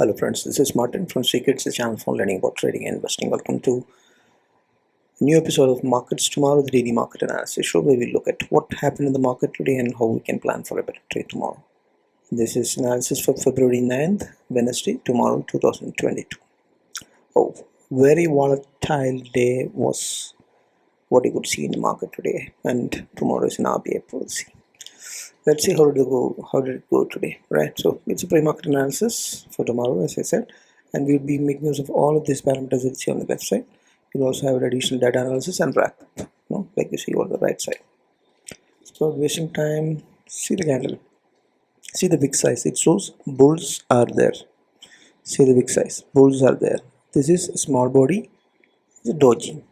Hello friends, this is Martin from Secrets, the channel for learning about trading and investing. Welcome to a new episode of Markets Tomorrow, the daily market analysis show, where we look at what happened in the market today and how we can plan for a better trade tomorrow. This is analysis for February 9th, Wednesday, tomorrow, 2022. Oh, very volatile day was what you could see in the market today, and tomorrow is an RBI policy. Let's see how did it go today, right? So it's a pre-market analysis for tomorrow, as I said, and we'll be making use of all of these parameters that you see on the website. You'll also have an additional data analysis and wrap up, like you see on the right side. So wasting time, see the candle, see the big size. It shows bulls are there. See the big size, bulls are there. This is a small body, it's a doji.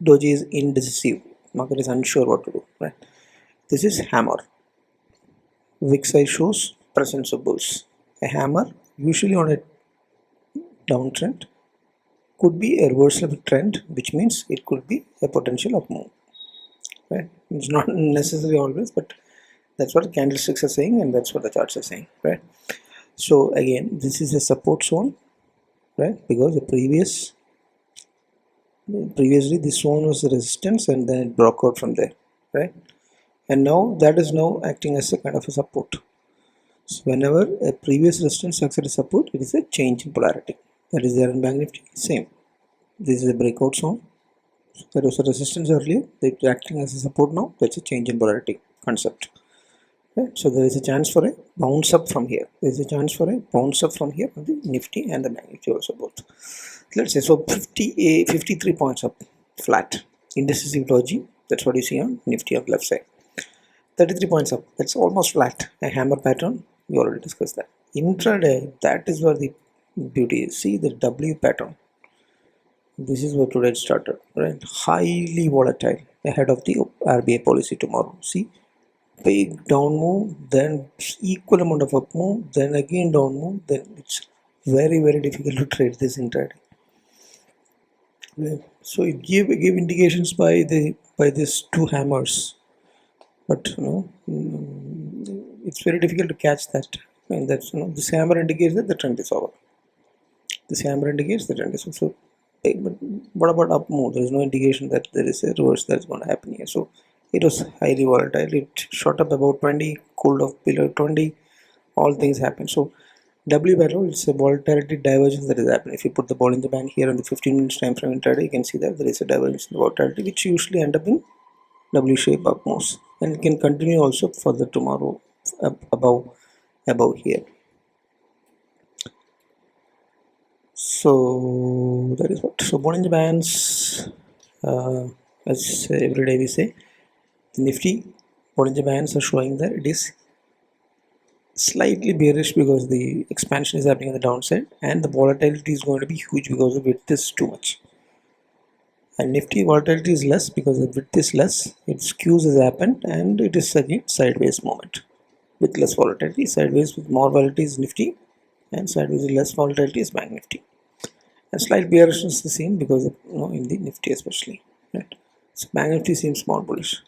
Doji is indecisive. Market is unsure what to do, right? This is hammer. Wick size shows presence of bulls. A hammer, usually on a downtrend, could be a reversal of a trend, which means it could be a potential up move. Right? It's not necessarily always, but that's what the candlesticks are saying, and that's what the charts are saying. Right? So again, this is a support zone, right? Because previously this zone was the resistance, and then it broke out from there, right? And now that is now acting as a kind of a support. So whenever a previous resistance acts as a support, it is a change in polarity. That is there in BANKNIFTY. Same. This is a breakout zone. So there was a resistance earlier. It's acting as a support now. That's a change in polarity concept. Right? So there is a chance for a bounce up from here. There is a chance for a bounce up from here on the Nifty and the BANKNIFTY also both. Let's say so 53 points up, flat. Indecisive doji. That's what you see on Nifty on the left side. 33 points up, that's almost flat. A hammer pattern, we already discussed that. Intraday, that is where the beauty is. See the W pattern. This is where today it started, right? Highly volatile ahead of the RBI policy tomorrow. See, big down move, then equal amount of up move, then again down move. Then it's very, very difficult to trade this intraday. Right? So it give indications by these two hammers. But it's very difficult to catch that. And that's this hammer indicates that the trend is over. This hammer indicates the trend is over. So, but what about up move? There is no indication that there is a reverse that's going to happen here. So it was highly volatile. It shot up about 20, cooled off below 20. All things happen. So W pattern, it's a volatility divergence that is happening. If you put the ball in the bank here on the 15 minutes time frame intraday, you can see that there is a divergence in the volatility, which usually end up in W shape up moves, and it can continue also further tomorrow above here. So that is what. So Bollinger Bands, as every day we say, the Nifty Bollinger Bands are showing that it is slightly bearish because the expansion is happening on the downside, and the volatility is going to be huge because the width is too much. And Nifty volatility is less because the width is less. It skews has happened, and it is again sideways movement with less volatility. Sideways with more volatility is Nifty, and sideways with less volatility is BANKNIFTY. And slight bearishness is the same because of, in the Nifty especially. Right? So BANKNIFTY seems more bullish.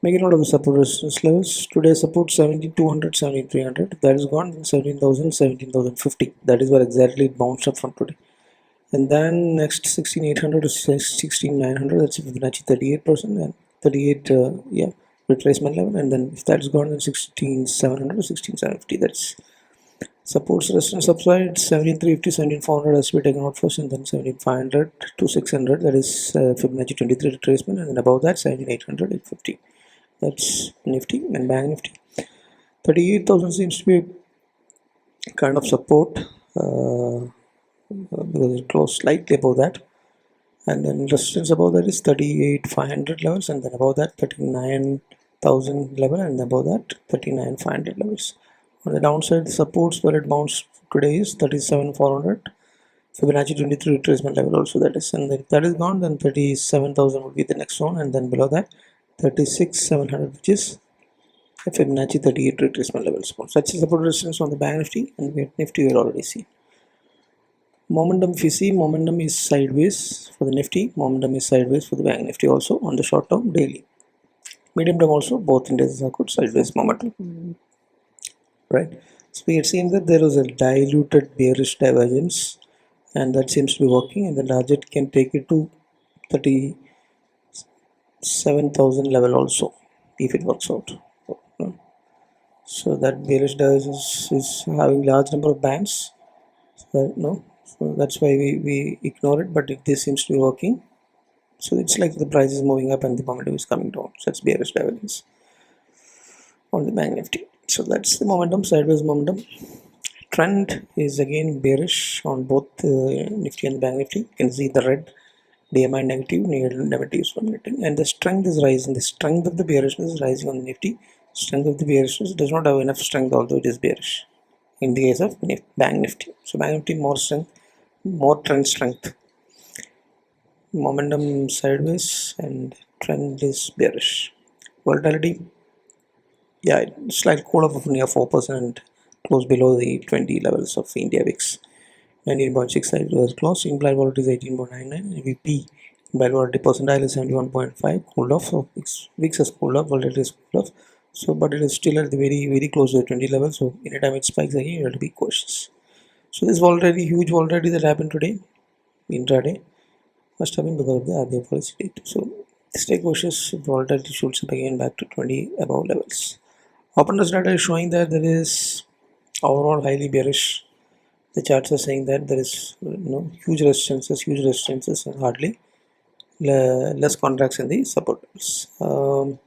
Make a note of the support resistance levels. Today support 17,200, 17,300. That is gone. 17,000, 17,050. That is where exactly it bounced up from today. And then next 16,800 to 16,900, that's Fibonacci 38% and 38 retracement level. And then if that's gone, then 16,700 to 16,750, that's supports resistance upside. 17,350, 17,400 has to be taken out first, and then 17,500 to 600, that is Fibonacci 23 retracement, and then above that 17,800, 850, that's Nifty and BANKNIFTY. 38,000 seems to be kind of support. Because it closed slightly above that, and then resistance above that is 38,500 levels, and then above that 39,000 level, and above that 39,500 levels. On the downside, the supports where it bounced today is 37,400, Fibonacci 23 retracement level also, that is, and if that is gone, then 37,000 would be the next one, and then below that 36,700, which is a Fibonacci 38 retracement level support. Such a support resistance on the BANKNIFTY, and the Nifty will already see. Momentum, if you see, momentum is sideways for the Nifty, momentum is sideways for the BANKNIFTY also on the short term daily. Medium term also, both indices are good sideways momentum, right? So it seems that there was a diluted bearish divergence, and that seems to be working, and the target can take it to 37,000 level also if it works out. So that bearish divergence is having large number of bands. So that's why we ignore it, but this seems to be working. So it's like the price is moving up and the momentum is coming down. So it's bearish divergence on the Bank Nifty. So that's the momentum, sideways momentum. Trend is again bearish on both Nifty and Bank Nifty. You can see the red DMI negative, negative is dominating, and the strength is rising. The strength of the bearishness is rising on the Nifty. Strength of the bearishness does not have enough strength, although it is bearish in the case of Bank Nifty. So Bank Nifty more strength, more trend strength. Momentum sideways and trend is bearish. Volatility, yeah, it's like cool off of near 4%, close below the 20 levels of India VIX. 19.6 was close. Implied volatility is 18.99. VP implied volatility percentile is 71.5. Cooled off. So VIX has cooled off. Volatility is cooled off. So, but it is still at the very close to the 20 level. So, anytime it spikes again, you have to be cautious. So, this volatility, huge volatility that happened today, intraday, must have been because of the RBI policy date. So, stay cautious. Volatility shoots up again back to 20 above levels. Open interest data is showing that there is overall highly bearish. The charts are saying that there is huge resistances, and hardly less contracts in the support levels. Call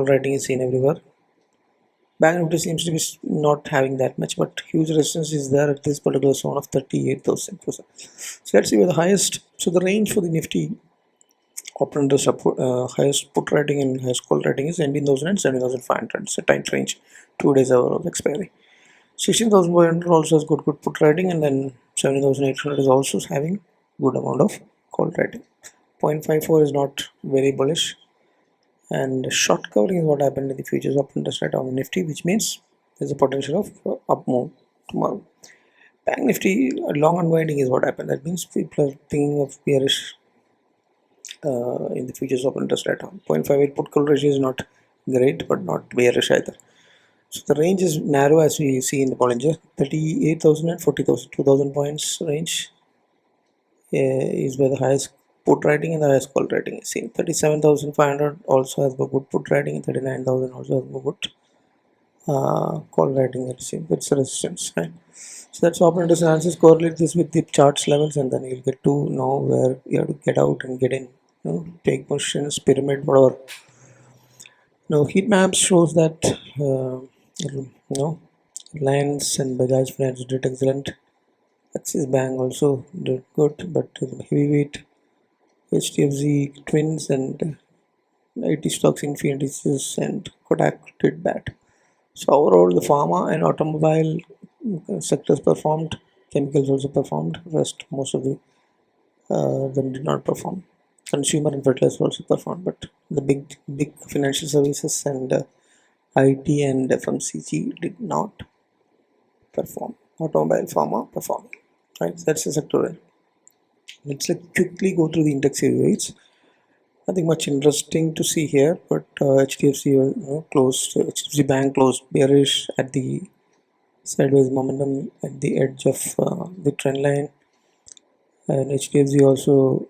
writing is seen everywhere. Bank Nifty seems to be not having that much, but huge resistance is there at this particular zone of 38,000. So let's see where the highest. So the range for the Nifty open interest support, highest put rating and highest call rating is 19,000 and 7,500. It's a tight range, 2 days hour of expiry. 16,500 also has good put rating, and then 7,800 is also having good amount of call rating. 0.54 is not very bullish, and short covering is what happened in the futures open interest rate on the Nifty, which means there's a potential of up move tomorrow. Bank Nifty long unwinding is what happened. That means people are thinking of bearish in the futures open interest rate. 0.58 put call ratio is not great, but not bearish either. So the range is narrow as we see in the Bollinger. 38,000 and 40,000, 2,000 points range is where the highest put rating and the highest call rating is seen. 37,500 also has a good put rating, and 39,000 also has a good call rating. It's a resistance, right? So that's open interest analysis. Correlate this with the charts levels, and then you'll get to know where you have to get out and get in. Take positions, pyramid, whatever. Now heat maps shows that Reliance and Bajaj Finance did excellent. Axis Bank also did good, but heavyweight HDFC Twins and IT stocks, Indices and Kodak did bad. So overall, the pharma and automobile sectors performed. Chemicals also performed. Rest most of the them did not perform. Consumer and fertilizer also performed, but the big financial services and IT and FMCG did not perform. Automobile, pharma performing. Right, that's the sectoral. Let's quickly go through the index heavyweights. Nothing much interesting to see here, but HDFC closed. HDFC Bank closed bearish at the sideways momentum at the edge of the trend line, and HDFC also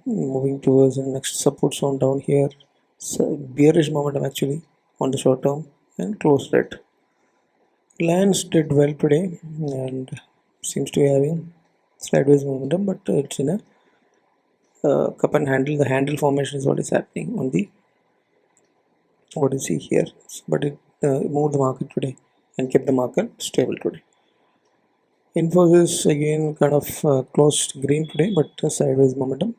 moving towards the next support zone down here. So bearish momentum actually on the short term and closed it. Reliance did well today and seems to be having sideways momentum, but it's in a cup and handle. The handle formation is what is happening on the what you see here, but it moved the market today and kept the market stable today. Infosys again kind of closed green today, but sideways momentum.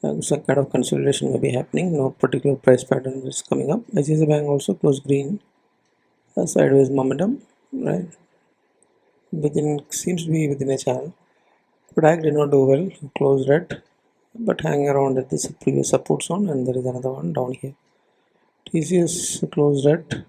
So kind of consolidation may be happening. No particular price pattern is coming up. ICICI Bank also closed green, sideways momentum, right? Seems to be within a channel. Kodak did not do well, closed red, but hanging around at this previous support zone, and there is another one down here. TCS closed red.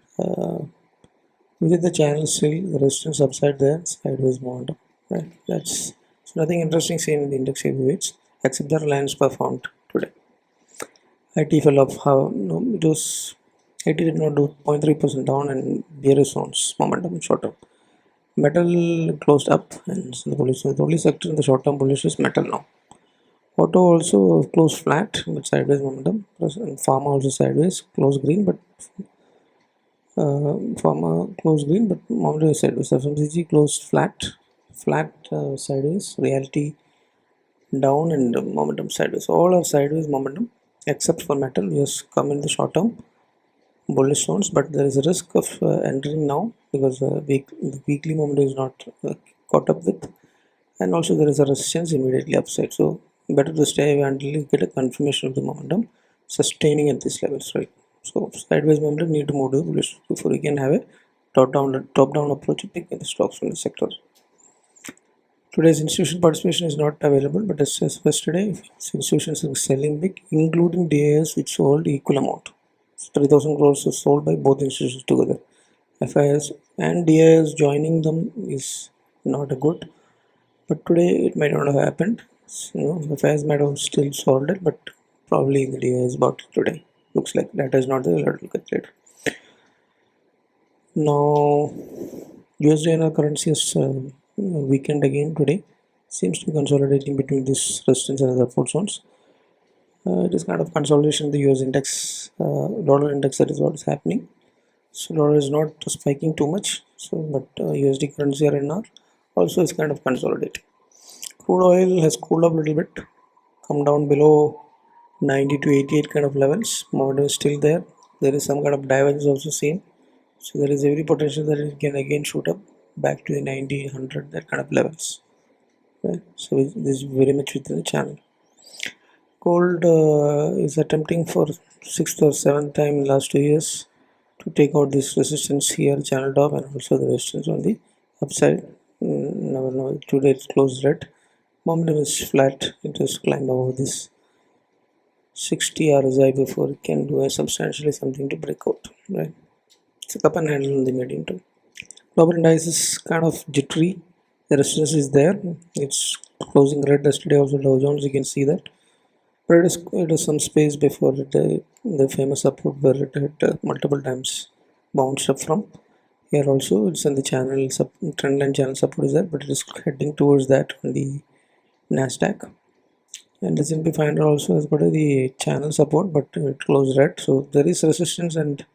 Within the channel still the resistance upside there, sideways momentum. Right? That's nothing interesting seen in the index heavyweights except the Reliance performed today. IT fell off. How no, it was IT did not do 0.3% down and bearish zones momentum short term. Metal closed up, and so the only sector in the short term bullish is metal now. Auto also closed flat but sideways momentum. And pharma also sideways, closed green, but pharma closed green, but momentum is sideways. FMCG closed flat sideways. Reality down and momentum sideways. So all are sideways momentum except for metal. We has come in the short term bullish zones, but there is a risk of entering now because the weekly momentum is not caught up with, and also there is a resistance immediately upside. So better to stay away until you get a confirmation of the momentum sustaining at this levels, right? So sideways momentum need to move to the bullish before you can have a top down approach to pick the stocks from the sector. Today's institutional participation is not available, but as yesterday, institutions are selling big, including DAS, which sold equal amount. 3,000 crores is sold by both institutions together. Fyers and DAS joining them is not a good, but today it might not have happened. Fyers might have still sold it, but probably the DAS bought it today. Looks like that is not the look at later. Now, USD currency has weakened again today. Seems to be consolidating between this resistance and the support zones. It is kind of consolidation in the US index, dollar index. That is what is happening. So dollar is not spiking too much. So, but USD currency RNR also is kind of consolidating. Crude oil has cooled up a little bit, come down below 90 to 88 kind of levels. Momentum is still there. There is some kind of divergence also seen. So there is every potential that it can again shoot up back to the 90, 100, that kind of levels. Right? So this is very much within the channel. Gold is attempting for 6th or 7th time in last 2 years to take out this resistance here, channel top, and also the resistance on the upside. Never know. Today it's closed red. Momentum is flat. It has climbed over this 60 RSI before it can do a substantially something to break out. Right? It's a cup and handle in the medium term. Global indices is kind of jittery. The resistance is there. It's closing red yesterday. Also Dow Jones, you can see that. But it is some space before the famous support where it had multiple times bounced up from. Here also it's in the channel trend line channel support is there, but it is heading towards that on the Nasdaq. And the S&P 500 also has got the channel support, but it closed red. So there is resistance, and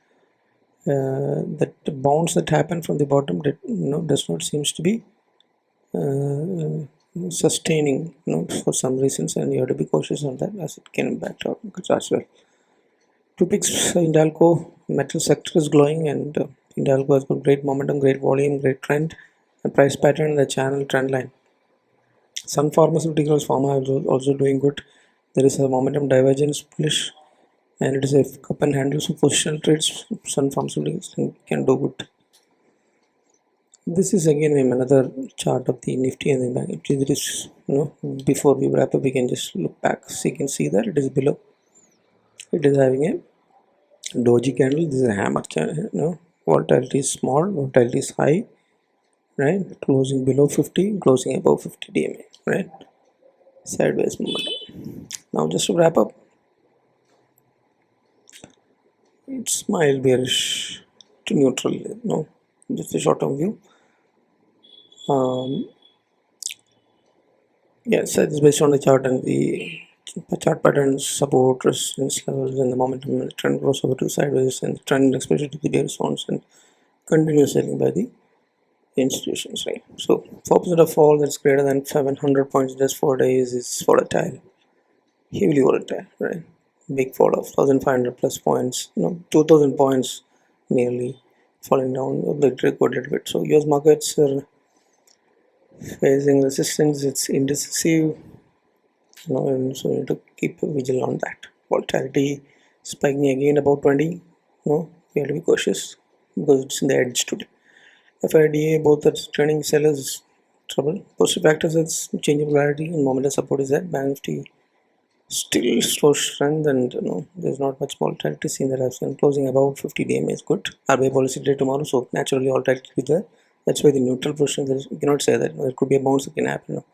that bounce that happened from the bottom does not seems to be sustaining for some reasons, and you have to be cautious on that as it can back out as well. Two picks, Hindalco metal sector is glowing, and Hindalco has got great momentum, great volume, great trend, the price pattern, the channel trend line. Sun Pharmaceuticals pharma is also doing good. There is a momentum divergence bullish, and it is a cup and handle, so positional trades Sun Pharmaceuticals can do good. This is again another chart of the Nifty and the bank. It is, before we wrap up, we can just look back. So you can see that it is below. It is having a doji candle. This is a hammer channel. Volatility is small, volatility is high, right? Closing below 50, closing above 50 DMA, right? Sideways momentum. Now just to wrap up, it's mild bearish to neutral. Just a short-term view. Yes, it's based on the chart and the chart patterns, support, resistance levels, and the momentum and the trend goes over to sideways, and the trend exposure to the bearish zones, and continuous selling by the institutions, right? So 4% of fall that's greater than 700 points in just 4 days is volatile, heavily volatile, right? Big fall of 1,500 plus points, 2,000 points nearly falling down a little bit. So US markets are facing resistance. It's indecisive, and so you need to keep vigilant on that. Volatility spiking again about 20. We have to be cautious because it's in the edge today. FIDA both are trending sellers trouble. Positive factors is change of polarity and momentum support is there. BANKNIFTY still slow strength, and there's not much volatility seen there as well. Closing about 50 DMA is good. RBI policy day tomorrow, so naturally volatility will be there. That's why the neutral position, you cannot say that there could be a bounce that can happen.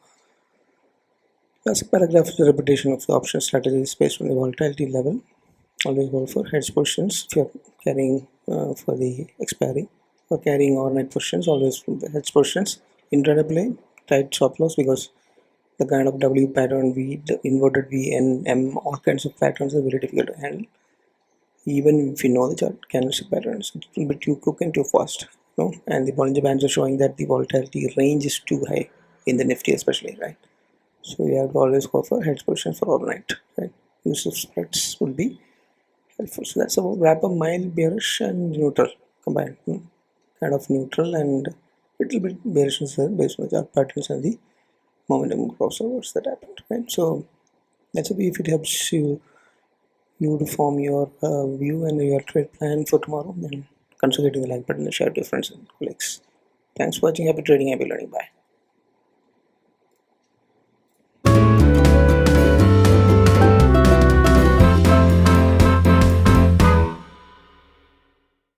Classic paragraph is a repetition of the option strategy based on the volatility level. Always go for hedge positions if you're carrying for the expiry or carrying overnight positions. Always the hedge positions. Intraday play tight stop loss because the kind of W pattern, V, the inverted V, and M, all kinds of patterns are very difficult to handle. Even if you know the chart candlestick patterns, it's a little bit too quick and too fast. And the Bollinger Bands are showing that the volatility range is too high in the Nifty, especially, right? So you have to always go for hedge position for overnight, right? Use of spreads would be helpful. So that's about wrap up mild bearish and neutral combined, kind of neutral and little bit bearish based on the chart patterns and the momentum crossovers that happened, right? So that's a way if it helps you to form your view and your trade plan for tomorrow, then consider hitting the like button and share difference and clicks. Thanks for watching. Happy trading, happy learning. Bye.